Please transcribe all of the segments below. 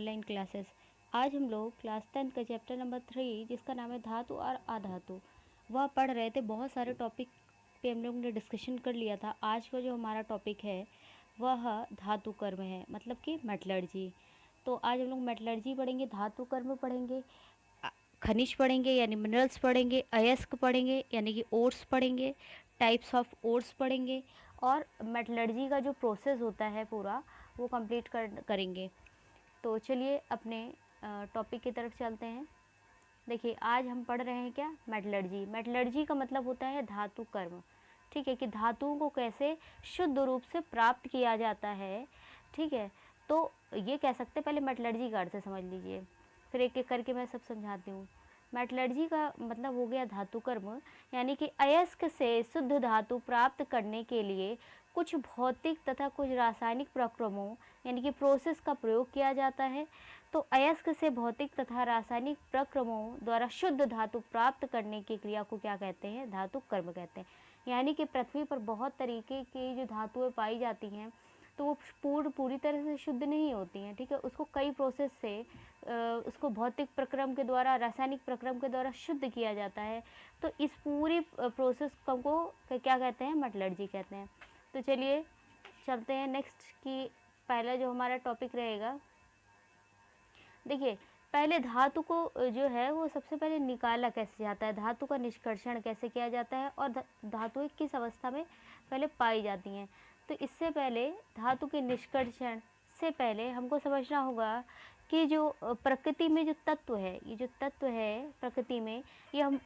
Online classes. आज हम लोग क्लास 10 का चैप्टर नंबर 3 जिसका नाम है धातु और अधातु वह पढ़ रहे थे। बहुत सारे टॉपिक पे हम लोग ने डिस्कशन कर लिया था। आज का जो हमारा टॉपिक है वह धातु कर्म है, मतलब कि मेटलर्जी। तो आज हम लोग मेटलर्जी पढ़ेंगे, धातु कर्म पढ़ेंगे, खनिज पढ़ेंगे यानी मिनरल्स पढ़ेंगे, अयस्क पढ़ेंगे यानी कि ओर्स पढ़ेंगे, टाइप्स ऑफ ओर्स पढ़ेंगे और मेटलर्जी का जो प्रोसेस होता है पूरा वो कंप्लीट करेंगे। तो चलिए अपने टॉपिक की तरफ चलते हैं। देखिए आज हम पढ़ रहे हैं क्या, मेटलर्जी। मेटलर्जी का मतलब होता है धातु कर्म। ठीक है, कि धातुओं को कैसे शुद्ध रूप से प्राप्त किया जाता है। ठीक है, तो ये कह सकते हैं, पहले मेटलर्जी का अर्थ समझ लीजिए, फिर एक एक करके मैं सब समझाती हूँ। मेटलर्जी का मतलब हो गया धातु कर्म, यानी कि अयस्क से शुद्ध धातु प्राप्त करने के लिए कुछ भौतिक तथा कुछ रासायनिक प्रक्रमों यानी कि प्रोसेस का प्रयोग किया जाता है। तो अयस्क से भौतिक तथा रासायनिक प्रक्रमों द्वारा शुद्ध धातु प्राप्त करने की क्रिया को क्या कहते हैं, धातु कर्म कहते हैं। यानी कि पृथ्वी पर बहुत तरीके की जो धातुएं पाई जाती हैं तो वो पूरी तरह से शुद्ध नहीं होती हैं। ठीक है, उसको कई प्रोसेस से उसको भौतिक प्रक्रम के द्वारा, रासायनिक प्रक्रम के द्वारा शुद्ध किया जाता है। तो इस पूरी प्रोसेस को क्या कहते हैं, मेटलर्जी कहते हैं। तो चलिए चलते हैं नेक्स्ट की। पहला जो हमारा टॉपिक रहेगा, देखिए पहले धातु को जो है वो सबसे पहले निकाला कैसे जाता है, धातु का निष्कर्षण कैसे किया जाता है और धातुएं किस अवस्था में पहले पाई जाती हैं। तो इससे पहले धातु के निष्कर्षण से पहले हमको समझना होगा कि जो प्रकृति में जो तत्व है, ये जो तत्व है प्रकृति में, ये हम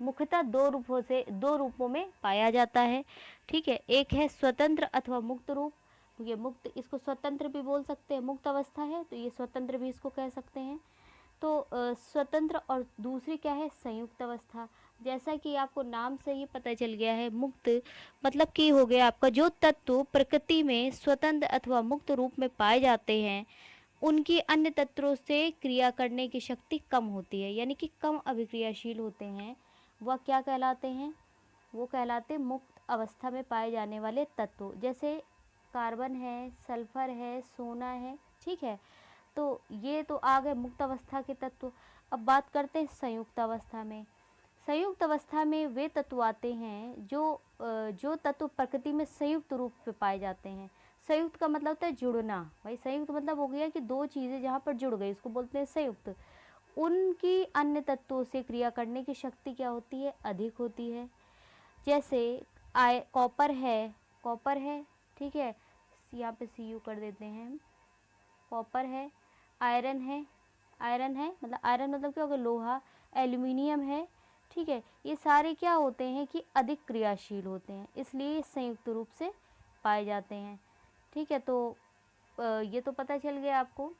मुख्यतः दो रूपों में पाया जाता है। ठीक है, एक है स्वतंत्र अथवा मुक्त रूप। ये मुक्त, इसको स्वतंत्र भी बोल सकते हैं, मुक्त अवस्था है तो ये स्वतंत्र भी इसको कह सकते हैं। तो स्वतंत्र, और दूसरी क्या है, संयुक्त अवस्था। जैसा कि आपको नाम से ही पता चल गया है, मुक्त मतलब कि हो गया आपका जो तत्व प्रकृति में स्वतंत्र अथवा मुक्त रूप में पाए जाते हैं उनकी अन्य तत्वों से क्रिया करने की शक्ति कम होती है, यानी कि कम अभिक्रियाशील होते हैं। वह क्या कहलाते हैं, वो कहलाते मुक्त अवस्था में पाए जाने वाले तत्व। जैसे कार्बन है, सल्फर है, सोना है। ठीक है, तो ये तो आ गए मुक्त अवस्था के तत्व। अब बात करते हैं संयुक्त अवस्था में। संयुक्त अवस्था में वे तत्व आते हैं जो तत्व प्रकृति में संयुक्त रूप से पाए जाते हैं। संयुक्त का मतलब होता है जुड़ना। भाई संयुक्त मतलब हो गया कि दो चीज़ें जहाँ पर जुड़ गई उसको बोलते हैं संयुक्त। उनकी अन्य तत्वों से क्रिया करने की शक्ति क्या होती है, अधिक होती है। जैसे कॉपर है। ठीक है, यहाँ पे Cu कर देते हैं। कॉपर है, आयरन है, मतलब आयरन मतलब क्या होगा, लोहा। एल्यूमिनियम है। ठीक है, ये सारे क्या होते हैं कि अधिक क्रियाशील होते हैं, इसलिए संयुक्त रूप से पाए जाते हैं। ठीक है, तो ये तो पता चल गया आपको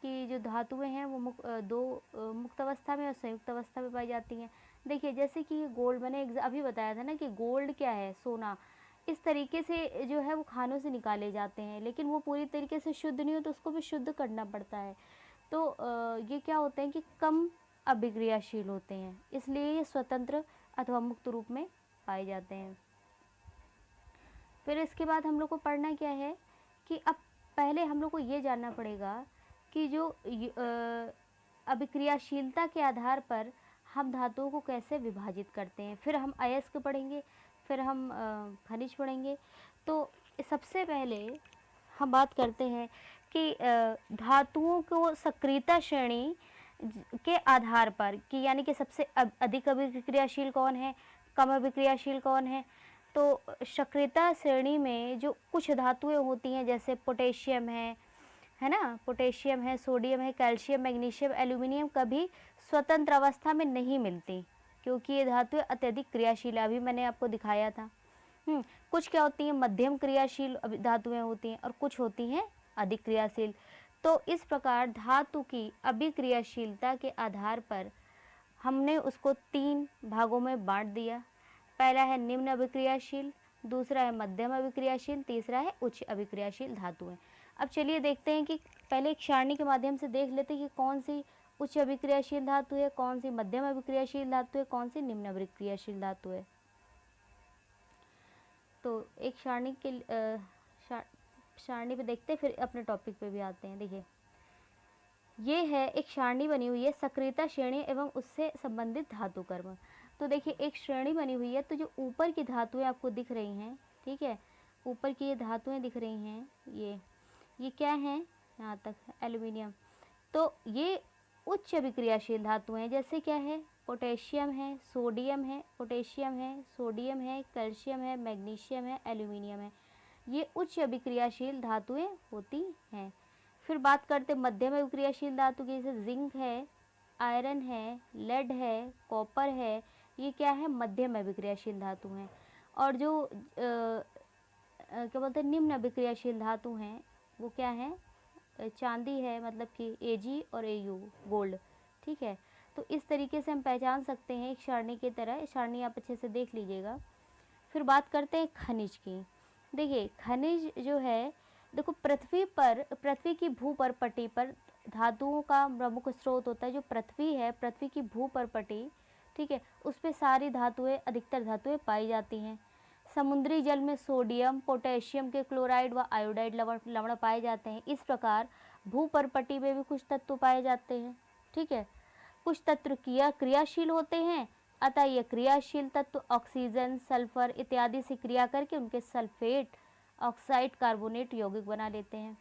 कि जो धातुएं हैं वो मुक्त अवस्था में और संयुक्त अवस्था में पाई जाती हैं। देखिए जैसे कि गोल्ड, मैंने अभी बताया था ना कि गोल्ड क्या है, सोना। इस तरीके से जो है वो खानों से निकाले जाते हैं, लेकिन वो पूरी तरीके से शुद्ध नहीं हो तो उसको भी शुद्ध करना पड़ता है। तो ये क्या होते हैं कि कम अभिक्रियाशील होते हैं, इसलिए ये स्वतंत्र अथवा मुक्त रूप में पाए जाते हैं। फिर इसके बाद हम लोग को पढ़ना क्या है कि अब पहले हम लोग को ये जानना पड़ेगा कि जो अभिक्रियाशीलता के आधार पर हम धातुओं को कैसे विभाजित करते हैं। फिर हम अयस्क पढ़ेंगे, फिर हम खनिज पढ़ेंगे। तो सबसे पहले हम बात करते हैं कि धातुओं को सक्रियता श्रेणी के आधार पर, कि यानी कि सबसे अधिक अभिक्रियाशील कौन है, कम अभिक्रियाशील कौन है। तो सक्रियता श्रेणी में जो कुछ धातुएं होती हैं जैसे पोटेशियम है ना, पोटेशियम है, सोडियम है, कैल्शियम, मैग्नीशियम, एल्यूमिनियम कभी स्वतंत्र अवस्था में नहीं मिलती, क्योंकि ये धातुएं अत्यधिक क्रियाशील है। अभी मैंने आपको दिखाया था। कुछ क्या होती हैं, मध्यम क्रियाशील धातुएं होती हैं और कुछ होती हैं अधिक क्रियाशील। तो इस प्रकार धातु की अभिक्रियाशीलता के आधार पर हमने उसको 3 भागों में बांट दिया। पहला है निम्न अभिक्रियाशील, दूसरा है मध्यम अभिक्रियाशील, तीसरा है उच्च अभिक्रियाशील धातुएं। अब चलिए देखते हैं कि पहले एक सारणी के माध्यम से देख लेते हैं कि कौन सी उच्च अभिक्रियाशील धातु है, कौन सी मध्यम अभिक्रियाशील धातु है, कौन सी निम्न अभिक्रियाशील धातु है। तो एक सारणी पे देखते हैं, फिर अपने टॉपिक पे भी आते हैं। देखिए ये है एक सारणी बनी हुई है सक्रियता श्रेणी एवं उससे संबंधित धातु कर्म। तो देखिए एक श्रेणी बनी हुई है, तो जो ऊपर की धातुएं आपको दिख रही हैं, ठीक है, ऊपर की ये धातुएं दिख रही हैं, ये क्या हैं, यहाँ तक एल्युमिनियम। तो ये उच्च अभिक्रियाशील धातुएं हैं, जैसे क्या है, पोटेशियम है, सोडियम है, पोटेशियम है, सोडियम है, कैल्शियम है, मैग्नीशियम है, एल्युमिनियम है, ये उच्च अभिक्रियाशील धातुएं होती हैं। फिर बात करते मध्यम अभिक्रियाशील धातु की, जैसे जिंक है, आयरन है, लेड है, कॉपर है, ये क्या है, मध्यम अभिक्रियाशील धातु हैं। और जो क्या बोलते हैं निम्न अभिक्रियाशील धातु हैं, वो क्या है, चांदी है, मतलब कि Ag और Au गोल्ड, ठीक है। तो इस तरीके से हम पहचान सकते हैं एक सारणी की तरह, सारणी आप अच्छे से देख लीजिएगा। फिर बात करते हैं खनिज की। देखिए खनिज जो है, देखो पृथ्वी की भूपर्पटी पर धातुओं का प्रमुख स्रोत होता है जो पृथ्वी है, पृथ्वी की भूपर्पटी, ठीक है, उस पर सारी धातुएं, अधिकतर धातुएं पाई जाती हैं। समुद्री जल में सोडियम, पोटेशियम के क्लोराइड व आयोडाइड लवण पाए जाते हैं। इस प्रकार भूपर्पटी में भी कुछ तत्व पाए जाते हैं, ठीक है। कुछ तत्व क्रियाशील होते हैं, अतः ये क्रियाशील तत्व ऑक्सीजन, सल्फर इत्यादि से क्रिया करके उनके सल्फेट, ऑक्साइड, कार्बोनेट यौगिक बना लेते हैं।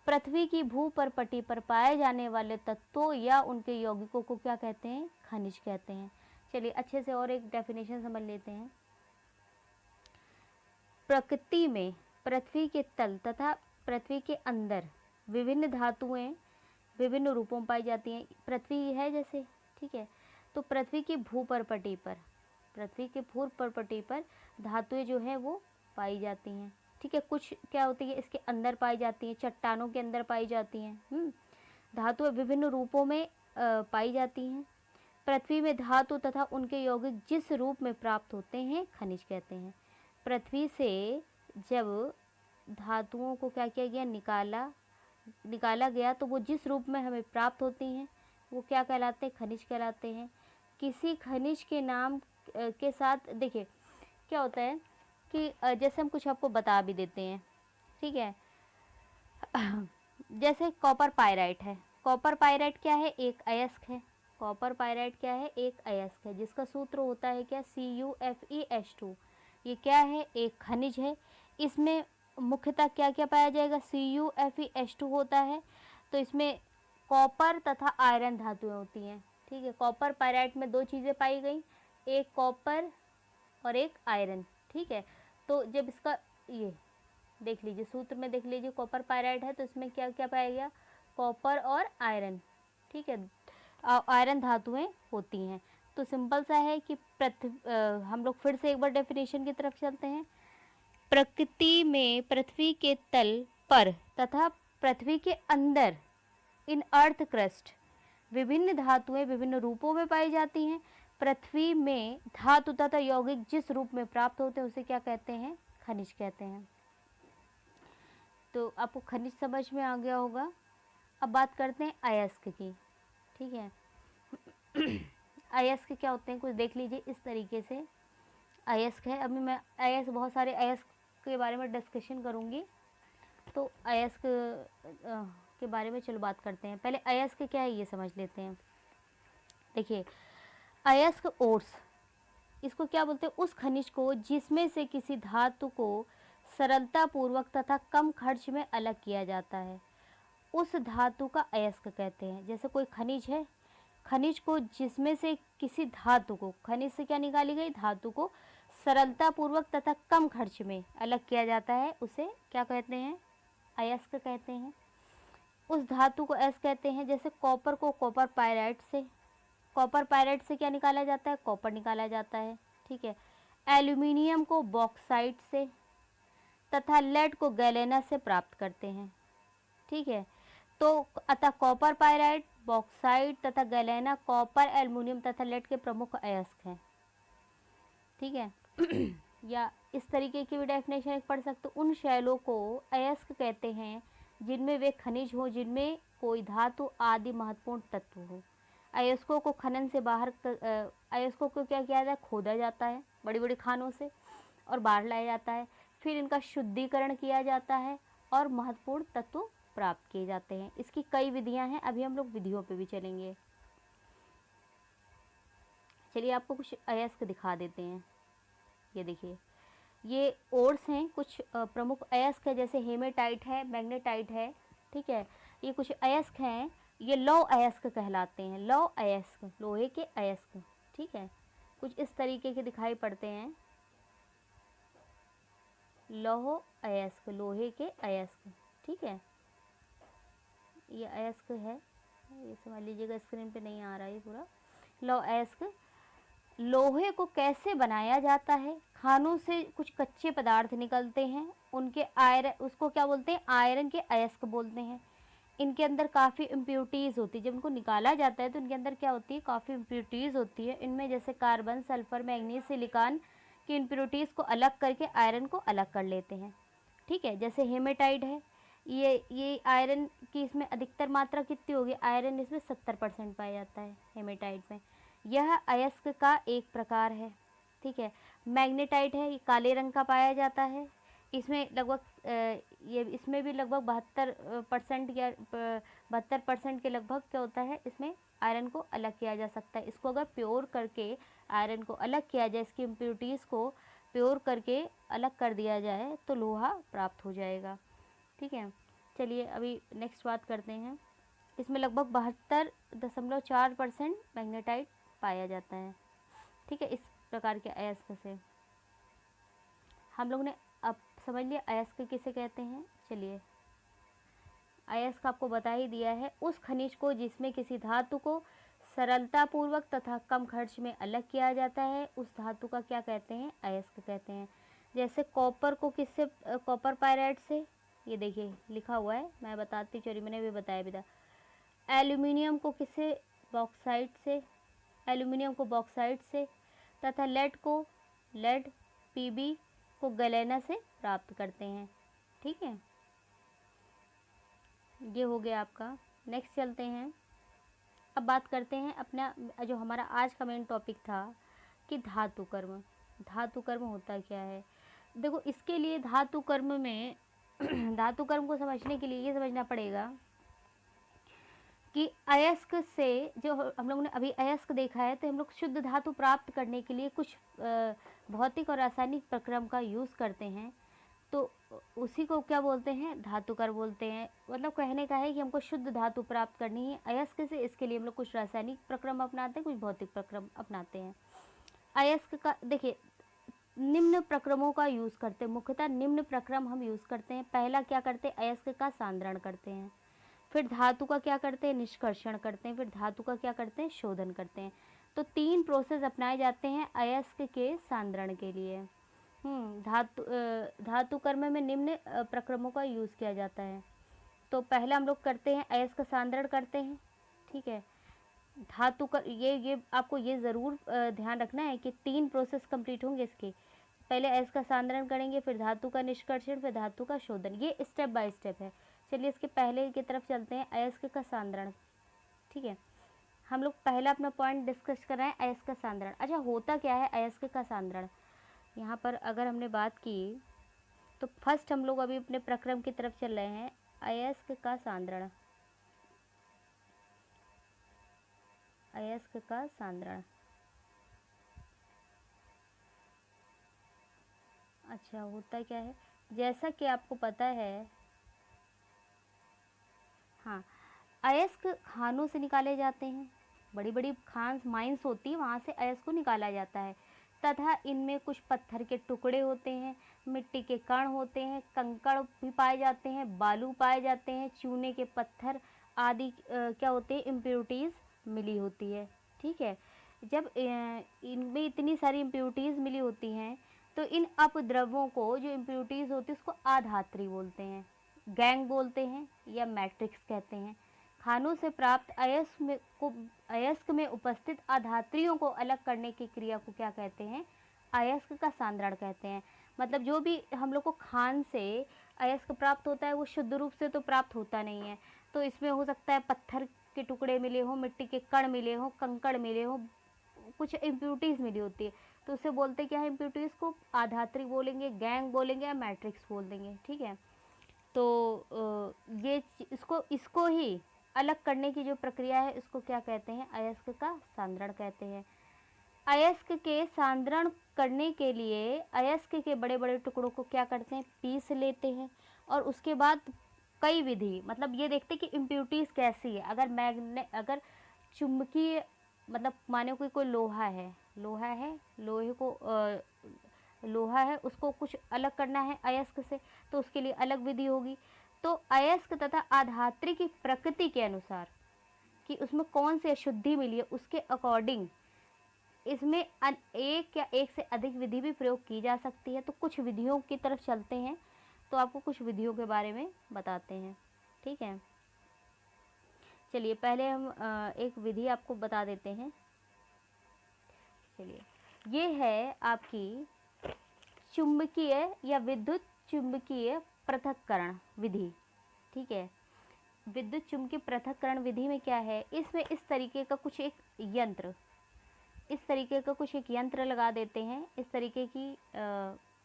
पृथ्वी की भूपर्पटी पर पाए जाने वाले तत्वों या उनके यौगिकों को क्या कहते हैं, खनिज कहते हैं। चलिए अच्छे से और एक डेफिनेशन समझ लेते हैं। प्रकृति में पृथ्वी के तल तथा पृथ्वी के अंदर विभिन्न धातुएं विभिन्न रूपों में पाई जाती हैं। पृथ्वी है जैसे, ठीक है, तो पृथ्वी की भूपर्पटी पर धातुएं जो है वो पाई जाती हैं, ठीक है। कुछ क्या होती है इसके अंदर पाई जाती हैं, चट्टानों के अंदर पाई जाती हैं। धातुएं विभिन्न रूपों में पाई जाती हैं। पृथ्वी में धातु तथा उनके यौगिक जिस रूप में प्राप्त होते हैं खनिज कहते हैं। पृथ्वी से जब धातुओं को क्या किया गया, निकाला गया, तो वो जिस रूप में हमें प्राप्त होती हैं वो क्या कहलाते हैं, खनिज कहलाते हैं। किसी खनिज के नाम के साथ देखिए क्या होता है कि जैसे हम कुछ आपको बता भी देते हैं, ठीक है। जैसे कॉपर पायराइट है, कॉपर पायराइट क्या है, एक अयस्क है। कॉपर पायराइट क्या है, एक अयस्क है, जिसका सूत्र होता है क्या, CuFeH2। ये क्या है, एक खनिज है। इसमें मुख्यतः क्या क्या पाया जाएगा, CuFeH2 होता है। तो इसमें कॉपर तथा आयरन धातुएं होती हैं, ठीक है। कॉपर पायराइट में दो चीज़ें पाई गई, एक कॉपर और एक आयरन, ठीक है। तो जब इसका ये देख लीजिए, सूत्र में देख लीजिए, कॉपर पायराइट है तो इसमें क्या क्या पाया गया, कॉपर और आयरन, ठीक है, आयरन धातुएं होती हैं। तो सिंपल सा है कि हम लोग फिर से एक बार डेफिनेशन की तरफ चलते हैं। प्रकृति में पृथ्वी के तल पर तथा पृथ्वी के अंदर इन अर्थ क्रस्ट विभिन्न धातुएं विभिन्न रूपों में पाई जाती हैं। पृथ्वी में धातु तथा यौगिक जिस रूप में प्राप्त होते हैं उसे क्या कहते हैं, खनिज कहते हैं। तो आपको खनिज समझ में आ गया होगा। अब बात करते हैं अयस्क की, ठीक है। अयस्क क्या होते हैं कुछ देख लीजिए, इस तरीके से अयस्क है। अभी मैं बहुत सारे अयस्क के बारे में डिस्कशन करूँगी, तो अयस्क के बारे में चलो बात करते हैं। पहले अयस्क क्या है ये समझ लेते हैं। देखिए अयस्क ओर्स, इसको क्या बोलते हैं, उस खनिज को जिसमें से किसी धातु को सरलता पूर्वक तथा कम खर्च में अलग किया जाता है, उस धातु का अयस्क कहते हैं। जैसे कोई खनिज है, खनिज को जिसमें से किसी धातु को, खनिज से क्या निकाली गई धातु को सरलता पूर्वक तथा कम खर्च में अलग किया जाता है, उसे क्या कहते हैं, अयस्क कहते हैं। उस धातु को अयस्क कहते हैं। जैसे कॉपर को कॉपर पायराइट से क्या निकाला जाता है, कॉपर निकाला जाता है, ठीक है। एल्यूमिनियम को बॉक्साइट से तथा लेड को गैलेना से प्राप्त करते हैं, ठीक है। तो अतः कॉपर पायराइट, बॉक्साइट तथा गैलेना कॉपर, एल्युमिनियम तथा लेड के प्रमुख अयस्क हैं, ठीक है। या इस तरीके की भी डेफिनेशन एक पढ़ सकते हो, उन शैलों को अयस्क कहते हैं जिनमें वे खनिज हो जिनमें कोई धातु आदि महत्वपूर्ण तत्व हो। अयस्कों को खनन से बाहर अयस्कों को क्या किया जाता है, खोदा जाता है बड़ी बड़ी खानों से और बाहर लाया जाता है। फिर इनका शुद्धिकरण किया जाता है और महत्वपूर्ण तत्व प्राप्त किए जाते हैं। इसकी कई विधियां हैं, अभी हम लोग विधियों पे भी चलेंगे। चलिए आपको कुछ अयस्क दिखा देते हैं। ये देखिए, ये ओर्स हैं, कुछ प्रमुख अयस्क है, जैसे हेमेटाइट है, मैग्नेटाइट है, ठीक है। ये कुछ अयस्क हैं, ये लौह अयस्क कहलाते हैं, लौह अयस्क, लोहे के अयस्क, ठीक है। कुछ इस तरीके के दिखाई पड़ते हैं, लौह अयस्क, लोहे के अयस्क, ठीक है। ये अयस्क है, ये समझ लीजिएगा, स्क्रीन पे नहीं आ रहा है पूरा। लौह अयस्क, लोहे को कैसे बनाया जाता है? खानों से कुछ कच्चे पदार्थ निकलते हैं, उनके आयरन, उसको क्या बोलते हैं? आयरन के अयस्क बोलते हैं। इनके अंदर काफ़ी इम्प्योरिटीज़ होती है, जब इनको निकाला जाता है तो इनके अंदर क्या होती है? काफ़ी इम्प्योरिटीज़ होती है। इनमें जैसे कार्बन, सल्फर, मैग्नीज, सिलिकॉन की इम्प्योरिटीज़ को अलग करके आयरन को अलग कर लेते हैं, ठीक है। जैसे हेमेटाइट है, ये आयरन की इसमें अधिकतर मात्रा कितनी होगी? आयरन इसमें 70% पाया जाता है हेमेटाइट में। यह अयस्क का एक प्रकार है, ठीक है। मैग्नेटाइट है, ये काले रंग का पाया जाता है। इसमें लगभग ये इसमें भी लगभग 72% या 72% के लगभग क्या होता है, इसमें आयरन को अलग किया जा सकता है। इसको अगर प्योर करके आयरन को अलग किया जाए, इसकी इम्प्योरिटीज़ को प्योर करके अलग कर दिया जाए तो लोहा प्राप्त हो जाएगा, ठीक है। चलिए अभी नेक्स्ट बात करते हैं। इसमें लगभग 72.4% मैग्नेटाइट पाया जाता है, ठीक है। इस प्रकार के अयस्क से हम लोग ने अब समझ लिया अयस्क किसे कहते हैं। चलिए, अयस्क आपको बता ही दिया है, उस खनिज को जिसमें किसी धातु को सरलतापूर्वक तथा कम खर्च में अलग किया जाता है, उस धातु का क्या कहते हैं? अयस्क कहते हैं। जैसे कॉपर को किससे, कॉपर पायराइट से, ये देखिए लिखा हुआ है, मैं बताती चोरी, मैंने भी बताया भी था। एल्यूमिनियम को किससे? बॉक्साइट से, एल्यूमिनियम को बॉक्साइट से, तथा लेड को, लेड पीबी को गलेना से प्राप्त करते हैं, ठीक है। ये हो गया आपका। नेक्स्ट चलते हैं, अब बात करते हैं अपना जो हमारा आज का मेन टॉपिक था कि धातु कर्म। धातु कर्म होता क्या है? देखो, इसके लिए धातु कर्म में धातु कर्म को समझने के लिए ये समझना पड़ेगा कि अयस्क से, जो हम लोग ने अभी अयस्क देखा है, तो हम लोग शुद्ध धातु प्राप्त करने के लिए कुछ भौतिक और रासायनिक प्रक्रम का यूज़ करते हैं, तो उसी को क्या बोलते हैं? धातुकर बोलते हैं। मतलब कहने का है कि हमको शुद्ध धातु प्राप्त करनी है अयस्क से, इसके लिए हम लोग कुछ रासायनिक प्रक्रम अपनाते हैं, कुछ भौतिक प्रक्रम अपनाते हैं। अयस्क का देखिए, निम्न प्रक्रमों का यूज़ करते हैं, मुख्यतः निम्न प्रक्रम हम यूज़ करते हैं। पहला क्या करते हैं? अयस्क का सांद्रण करते हैं। फिर धातु का क्या करते हैं? निष्कर्षण करते हैं। फिर धातु का क्या करते हैं? शोधन करते हैं। तो 3 प्रोसेस अपनाए जाते हैं अयस्क के सांद्रण के लिए। धातु कर्म में निम्न प्रक्रमों का यूज़ किया जाता है। तो पहला हम लोग करते हैं अयस्क का सांद्रण करते हैं, ठीक है। धातु का ये आपको ये ज़रूर ध्यान रखना है कि 3 प्रोसेस कंप्लीट होंगे इसके। पहले अयस्क का सांद्रण करेंगे, फिर धातु का निष्कर्षण, फिर धातु का शोधन। ये स्टेप बाय स्टेप है। चलिए इसके पहले की तरफ चलते हैं, अयस्क का सांद्रण, ठीक है। हम लोग पहला अपना पॉइंट डिस्कस कर रहे हैं, अयस्क का सांद्रण। अच्छा, होता क्या है अयस्क का सांद्रण? यहाँ पर अगर हमने बात की तो फर्स्ट हम लोग अभी अपने प्रक्रम की तरफ चल रहे हैं, अयस्क का सांद्रण। अयस्क का सांद्रण, अच्छा होता क्या है? जैसा कि आपको पता है, हाँ, अयस्क खानों से निकाले जाते हैं। बड़ी बड़ी खान माइंस होती है, वहाँ से अयस्क को निकाला जाता है, तथा इनमें कुछ पत्थर के टुकड़े होते हैं, मिट्टी के कण होते हैं, कंकड़ भी पाए जाते हैं, बालू पाए जाते हैं, चूने के पत्थर आदि क्या होते हैं? इम्प्योरिटीज़ मिली होती है, ठीक है। जब इनमें इतनी सारी इम्प्योरिटीज़ मिली होती हैं, तो इन अपद्रव्यों को, जो इम्प्योरिटीज़ होती है, उसको अधात्री बोलते हैं, गैंग बोलते हैं, या मैट्रिक्स कहते हैं। खानों से प्राप्त अयस्क में उपस्थित अधात्रियों को अलग करने की क्रिया को क्या कहते हैं? अयस्क का सांद्रण कहते हैं। मतलब जो भी हम लोग को खान से अयस्क प्राप्त होता है, वो शुद्ध रूप से तो प्राप्त होता नहीं है। तो इसमें हो सकता है पत्थर के टुकड़े मिले हों, मिट्टी के कण मिले हों, कंकड़ मिले हों, कुछ इम्प्योरिटीज़ मिली होती है, तो उसे बोलते क्या है? इम्प्योरिटीज़ को अधात्री बोलेंगे, गैंग बोलेंगे, या मैट्रिक्स बोल देंगे, ठीक है। तो इसको ही अलग करने की जो प्रक्रिया है इसको क्या कहते हैं, अयस्क का सांद्रण कहते हैं। अयस्क के सांद्रण करने के लिए अयस्क के बड़े बड़े टुकड़ों को क्या करते हैं, पीस लेते हैं और उसके बाद कई विधि, मतलब ये देखते हैं कि इम्प्यूरिटीज़ कैसी है। अगर चुंबकीय, मतलब माने कोई लोहा है, लोहे को लोहा है उसको कुछ अलग करना है अयस्क से, तो उसके लिए अलग विधि होगी। तो अयस्क तथा आधात्री की प्रकृति के अनुसार कि उसमें कौन सी अशुद्धि मिली है उसके अकॉर्डिंग इसमें एक या एक से अधिक विधि भी प्रयोग की जा सकती है। तो कुछ विधियों की तरफ चलते हैं, तो आपको कुछ विधियों के बारे में बताते हैं, ठीक है। चलिए पहले हम एक विधि आपको बता देते हैं। चलिए, ये है आपकी चुंबकीय या विद्युत चुंबकीय पृथक्करण विधि, ठीक है। विद्युत चुंबकीय पृथक्करण विधि में क्या है, इसमें इस तरीके का कुछ एक यंत्र लगा देते हैं, इस तरीके की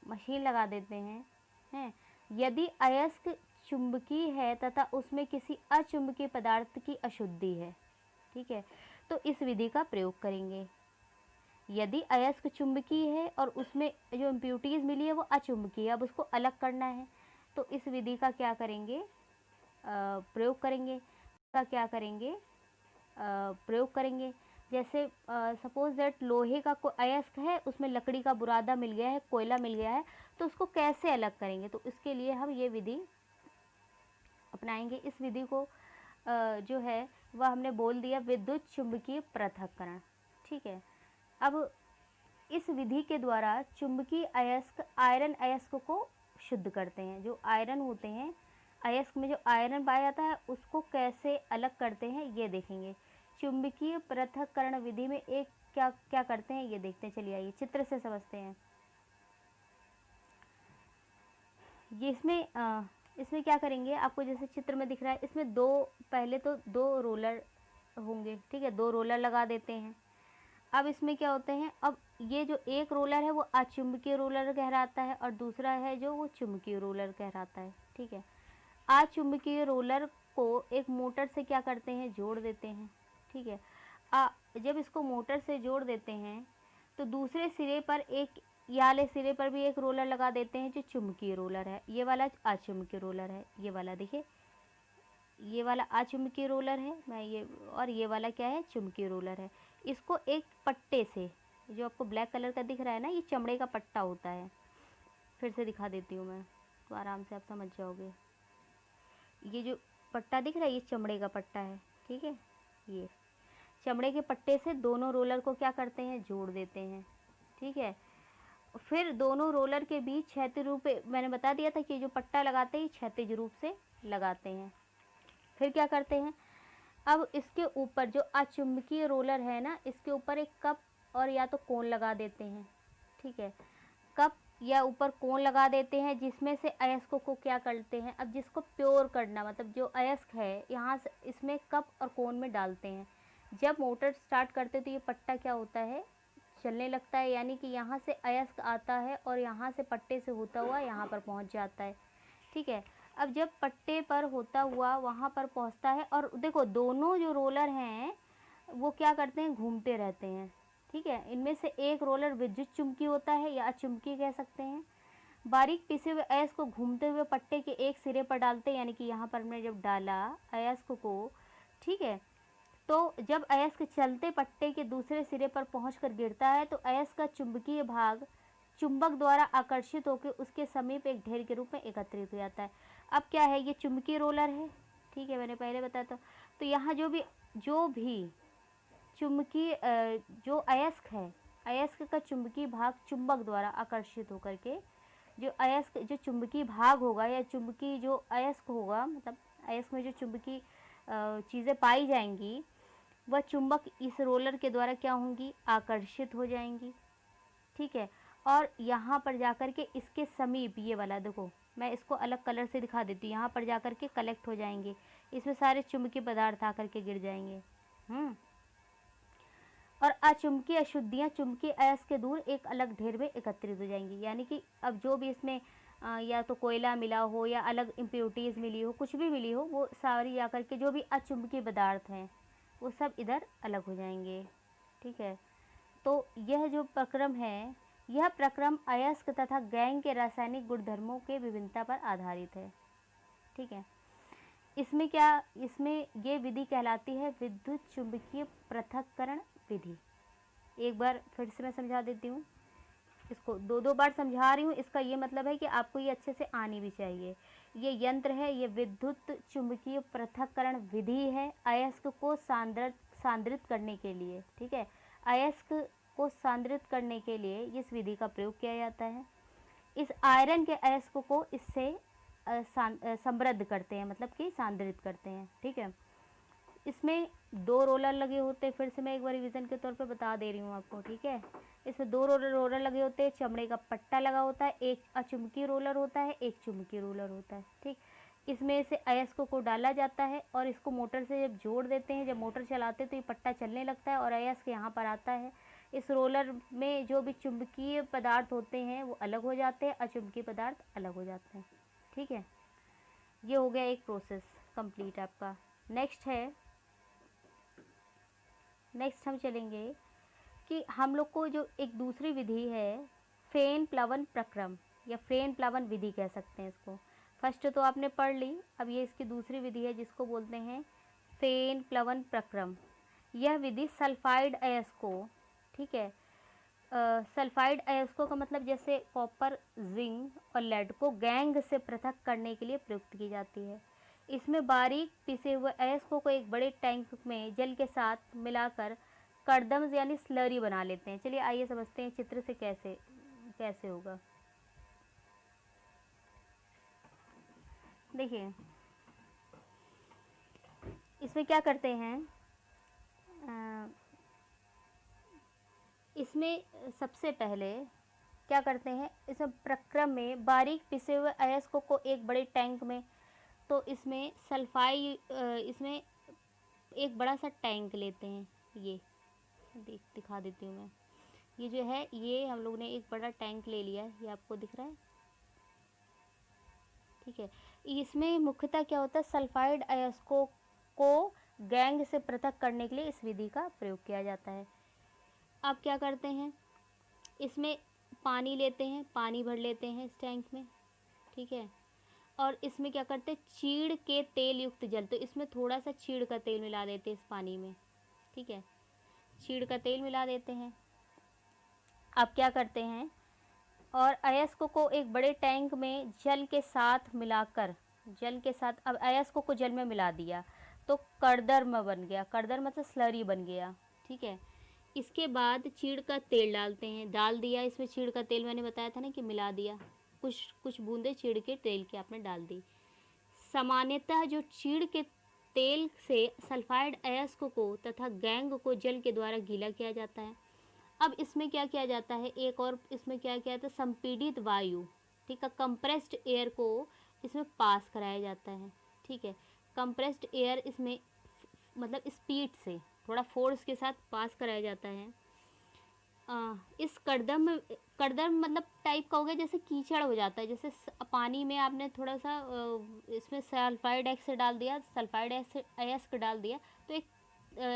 मशीन लगा देते हैं। यदि अयस्क चुंबकीय है तथा उसमें किसी अचुंबकीय पदार्थ की अशुद्धि है, ठीक है, तो इस विधि का प्रयोग करेंगे। यदि अयस्क चुंबकीय है और उसमें जो इम्प्यूरिटीज़ मिली है वो अचुंबकीय, अब उसको अलग करना है, तो इस विधि का क्या करेंगे, प्रयोग करेंगे। जैसे सपोज दैट लोहे का कोई अयस्क है, उसमें लकड़ी का बुरादा मिल गया है, कोयला मिल गया है, तो उसको कैसे अलग करेंगे, तो इसके लिए हम ये विधि अपनाएंगे। इस विधि को जो है वह हमने बोल दिया विद्युत चुंबकीय पृथक्करण, ठीक है। अब इस विधि के द्वारा चुंबकीय अयस्क आयरन अयस्क को शुद्ध करते हैं। जो आयरन होते हैं, अयस्क में जो आयरन पाया जाता है उसको कैसे अलग करते हैं ये देखेंगे। चुंबकीय पृथक्करण विधि में एक क्या क्या करते हैं ये देखते हैं। चलिए आइए चित्र से समझते हैं। ये इसमें क्या करेंगे, आपको जैसे चित्र में दिख रहा है, इसमें पहले तो दो रोलर होंगे, ठीक है, 2 रोलर लगा देते हैं। अब इसमें क्या होते हैं, अब ये जो एक रोलर है वो अचुंबकीय रोलर कहलाता है और दूसरा है जो वो चुंबकीय रोलर कहलाता है, ठीक है। अचुंबकीय रोलर को एक मोटर से क्या करते हैं, जोड़ देते हैं, ठीक है। जब इसको मोटर से जोड़ देते हैं तो दूसरे सिरे पर वाले सिरे पर भी एक रोलर लगा देते हैं जो चुंबकीय रोलर है। ये वाला अचुंबकीय रोलर है, ये वाला देखिए, ये वाला अचुंबकीय रोलर है, और ये वाला क्या है, चुंबकीय रोलर है। इसको एक पट्टे से, जो आपको ब्लैक कलर का दिख रहा है ना, ये चमड़े का पट्टा होता है। फिर से दिखा देती हूँ मैं, तो आराम से आप समझ जाओगे। ये जो पट्टा दिख रहा है ये चमड़े का पट्टा है, ठीक है। ये चमड़े के पट्टे से दोनों रोलर को क्या करते हैं, जोड़ देते हैं, ठीक है। फिर दोनों रोलर के बीच क्षैतिज रूप, मैंने बता दिया था कि जो पट्टा लगाते हैं क्षैतिज रूप से लगाते हैं। फिर क्या करते हैं, अब इसके ऊपर जो अचुंबकीय रोलर है ना, इसके ऊपर एक कप और या तो कोन लगा देते हैं, ठीक है। कप या ऊपर कोन लगा देते हैं, जिसमें से अयस्कों को क्या करते हैं, अब जिसको प्योर करना, मतलब जो अयस्क है यहाँ से इसमें कप और कोन में डालते हैं। जब मोटर स्टार्ट करते तो ये पट्टा क्या होता है, चलने लगता है, यानी कि यहाँ से अयस्क आता है और यहाँ से पट्टे से होता हुआ यहाँ पर पहुँच जाता है, ठीक है। अब जब पट्टे पर होता हुआ वहाँ पर पहुँचता है, और देखो दोनों जो रोलर हैं वो क्या करते हैं, घूमते रहते हैं, ठीक है। इनमें से एक रोलर विद्युत चुंबकीय होता है या अचुंबकीय कह सकते हैं। बारीक पिसे हुए अयस्क को घूमते हुए पट्टे के एक सिरे पर डालते हैं, यानी कि यहाँ पर हमने जब डाला अयस्क को, ठीक है, तो जब अयस्क चलते पट्टे के दूसरे सिरे पर पहुंचकर गिरता है तो अयस्क का चुंबकीय भाग चुंबक द्वारा आकर्षित होकर उसके समीप एक ढेर के रूप में एकत्रित हो जाता है। अब क्या है, ये चुंबकीय रोलर है, ठीक है, मैंने पहले बताया था। तो यहाँ जो भी चुंबकीय जो अयस्क है, अयस्क का चुंबकीय भाग चुंबक द्वारा आकर्षित होकर के जो चुंबकीय भाग होगा या चुंबकीय जो अयस्क होगा, मतलब अयस्क में जो चुंबकीय चीज़ें पाई जाएंगी वह चुंबक इस रोलर के द्वारा क्या होंगी, आकर्षित हो जाएंगी, ठीक है। और यहाँ पर जाकर के इसके समीप, ये वाला देखो मैं इसको अलग कलर से दिखा देती हूँ, यहाँ पर जाकर के कलेक्ट हो जाएंगे, इसमें सारे चुंबकीय पदार्थ आकर के गिर जाएंगे। और अचुंबकीय अशुद्धियाँ चुंबकीय अयस्क के दूर एक अलग ढेर में एकत्रित हो जाएंगी। यानी कि अब जो भी इसमें या तो कोयला मिला हो या अलग इम्प्योरिटीज़ मिली हो, कुछ भी मिली हो, वो सारी जा कर के जो भी अचुंबकीय पदार्थ हैं वो सब इधर अलग हो जाएंगे। ठीक है, तो यह जो प्रक्रम है, यह प्रक्रम अयस्क तथा गैंग के रासायनिक गुणधर्मों के विभिन्नता पर आधारित है। ठीक है, इसमें ये विधि कहलाती है विद्युत चुंबकीय पृथक्करण विधि। एक बार फिर से मैं समझा देती हूँ, इसको दो बार समझा रही हूँ। इसका ये मतलब है कि आपको ये अच्छे से आनी भी चाहिए। ये यंत्र है, ये विद्युत चुंबकीय पृथक्करण विधि है अयस्क को सांद्रित करने के लिए। ठीक है, अयस्क को सांद्रित करने के लिए इस विधि का प्रयोग किया जाता है। इस आयरन के अयस्क को इससे समृद्ध करते हैं, मतलब कि सांद्रित करते हैं। ठीक है, इसमें 2 रोलर लगे होते हैं, फिर से मैं एक बार रिवीजन के तौर पे बता दे रही हूँ आपको। ठीक है, इसमें 2 रोलर लगे होते हैं, चमड़े का पट्टा लगा होता है, एक अचुंबकीय रोलर होता है, एक चुंबकीय रोलर होता है। ठीक, इसमें से अयस्क को डाला जाता है और इसको मोटर से जब जोड़ देते हैं, जब मोटर चलाते हैं तो ये पट्टा चलने लगता है और अयस्क यहाँ पर आता है। इस रोलर में जो भी चुंबकीय पदार्थ होते हैं वो अलग हो जाते हैं, अचुंबकीय पदार्थ अलग हो जाते हैं। ठीक है, ये हो गया एक प्रोसेस कंप्लीट आपका। नेक्स्ट हम चलेंगे कि हम लोग को जो एक दूसरी विधि है फेन प्लवन प्रक्रम या फेन प्लवन विधि कह सकते हैं इसको। फर्स्ट तो आपने पढ़ ली, अब ये इसकी दूसरी विधि है जिसको बोलते हैं फेन प्लवन प्रक्रम। यह विधि सल्फाइड अयस्कों, ठीक है, सल्फाइड अयस्कों का मतलब जैसे कॉपर, जिंक और लेड को गैंग से पृथक करने के लिए प्रयुक्त की जाती है। इसमें बारीक पिसे हुए अयस्कों को एक बड़े टैंक में जल के साथ मिलाकर कड़दम्स यानी स्लरी बना लेते हैं। चलिए आइए समझते हैं चित्र से कैसे होगा। देखिए इसमें क्या करते हैं, इसमें सबसे पहले क्या करते हैं, इस प्रक्रम में बारीक पिसे हुए अयस्कों को एक बड़े टैंक में, तो इसमें इसमें एक बड़ा सा टैंक लेते हैं। ये दिखा देती हूँ मैं। ये जो है ये हम लोग ने एक बड़ा टैंक ले लिया है, ये आपको दिख रहा है। ठीक है, इसमें मुख्यतः क्या होता है, सल्फाइड अयस्कों को गैंग से पृथक करने के लिए इस विधि का प्रयोग किया जाता है। अब क्या करते हैं, इसमें पानी लेते हैं, पानी भर लेते हैं इस टैंक में। ठीक है, और इसमें क्या करते हैं, चीड़ के तेल युक्त जल, तो इसमें थोड़ा सा चीड़ का तेल मिला देते हैं इस पानी में। ठीक है, चीड़ का तेल मिला देते हैं। अब क्या करते हैं, और अयस्क को एक बड़े टैंक में जल के साथ मिलाकर, अब अयस्क को जल में मिला दिया तो कड़दर्म बन गया। कड़दर्म मतलब स्लरी बन गया। ठीक है, इसके बाद चीड़ का तेल डाल दिया इसमें। चीड़ का तेल मैंने बताया था ना कि मिला दिया, कुछ बूंदे चीड़ के तेल के आपने डाल दी। सामान्यतः जो चीड़ के तेल से सल्फाइड अयस्क को तथा गैंग को जल के द्वारा गीला किया जाता है। अब इसमें क्या किया जाता है, एक और इसमें क्या किया जाता है, संपीड़ित वायु, ठीक है, कंप्रेस्ड एयर को इसमें पास कराया जाता है। ठीक है, कंप्रेस्ड एयर इसमें मतलब स्पीड से थोड़ा फोर्स के साथ पास कराया जाता है। इस कड़दम मतलब टाइप का हो गया, जैसे कीचड़ हो जाता है, जैसे पानी में आपने थोड़ा सा इसमें सल्फाइड अयस्क डाल दिया तो एक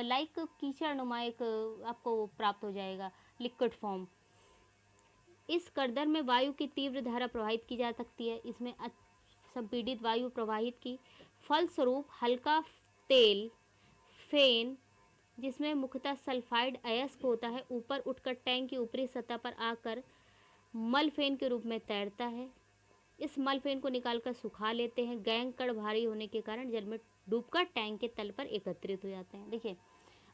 लाइक कीचड़ नुमा एक आपको प्राप्त हो जाएगा लिक्विड फॉर्म। इस कड़दम में वायु की तीव्र धारा प्रवाहित की जा सकती है। इसमें संपीड़ित वायु प्रवाहित की फलस्वरूप हल्का तेल फेन, जिसमें मुख्यतः सल्फाइड अयस्क होता है, ऊपर उठकर टैंक की ऊपरी सतह पर आकर मल फेन के रूप में तैरता है। इस मल फेन को निकालकर सुखा लेते हैं। गैंग कण भारी होने के कारण जल में डूबकर टैंक के तल पर एकत्रित हो जाते हैं। देखिए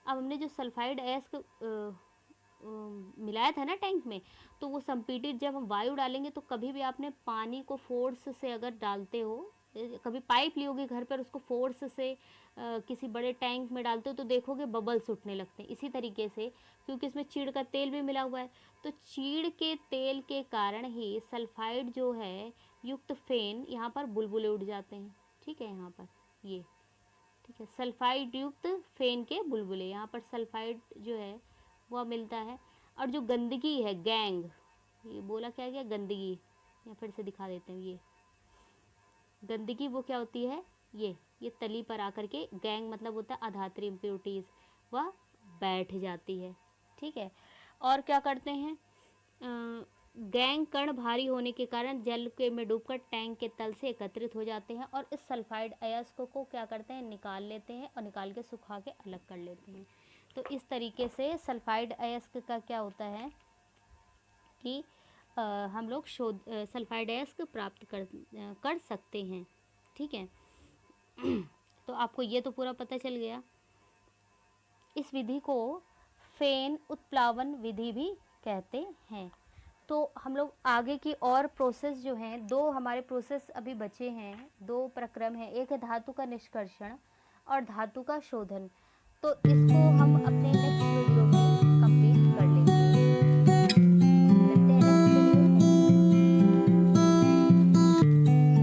अब हमने जो सल्फाइड अयस्क मिलाया था ना टैंक में, तो वो संपीड़ित, जब हम वायु डालेंगे तो कभी भी आपने पानी को फोर्स से अगर डालते हो, कभी पाइप ली होगी घर पर, उसको फोर्स से किसी बड़े टैंक में डालते हो तो देखोगे बबल्स उठने लगते हैं। इसी तरीके से क्योंकि इसमें चीड़ का तेल भी मिला हुआ है, तो चीड़ के तेल के कारण ही सल्फाइड जो है युक्त फेन यहाँ पर बुलबुले उठ जाते हैं। ठीक है, यहाँ पर ये ठीक है, सल्फाइड युक्त फेन के बुलबुले, यहाँ पर सल्फाइड जो है वह मिलता है। और जो गंदगी है गैंग, ये बोला क्या गया, गंदगी, या फिर से दिखा देते हैं। ये गंदगी वो क्या होती है, ये तली पर आकर के गैंग मतलब होता है अधात्री इम्प्योरिटीज़, वह बैठ जाती है। ठीक है। और क्या करते हैं, गैंग कण भारी होने के कारण जल के में डूबकर टैंक के तल से एकत्रित हो जाते हैं और इस सल्फाइड अयस्क को क्या करते हैं, निकाल लेते हैं और निकाल के सुखा के अलग कर लेते हैं। तो इस तरीके से सल्फाइड अयस्क का क्या होता है कि हम लोग सल्फाइड अयस्क प्राप्त कर सकते हैं। ठीक है। तो आपको ये तो पूरा पता चल गया। इस विधि को फेन उत्प्लावन विधि भी कहते हैं। तो हम लोग आगे की और प्रोसेस जो हैं, दो हमारे प्रोसेस अभी बचे हैं, दो प्रक्रम हैं, एक है धातु का निष्कर्षण और धातु का शोधन। तो इसको हम अपने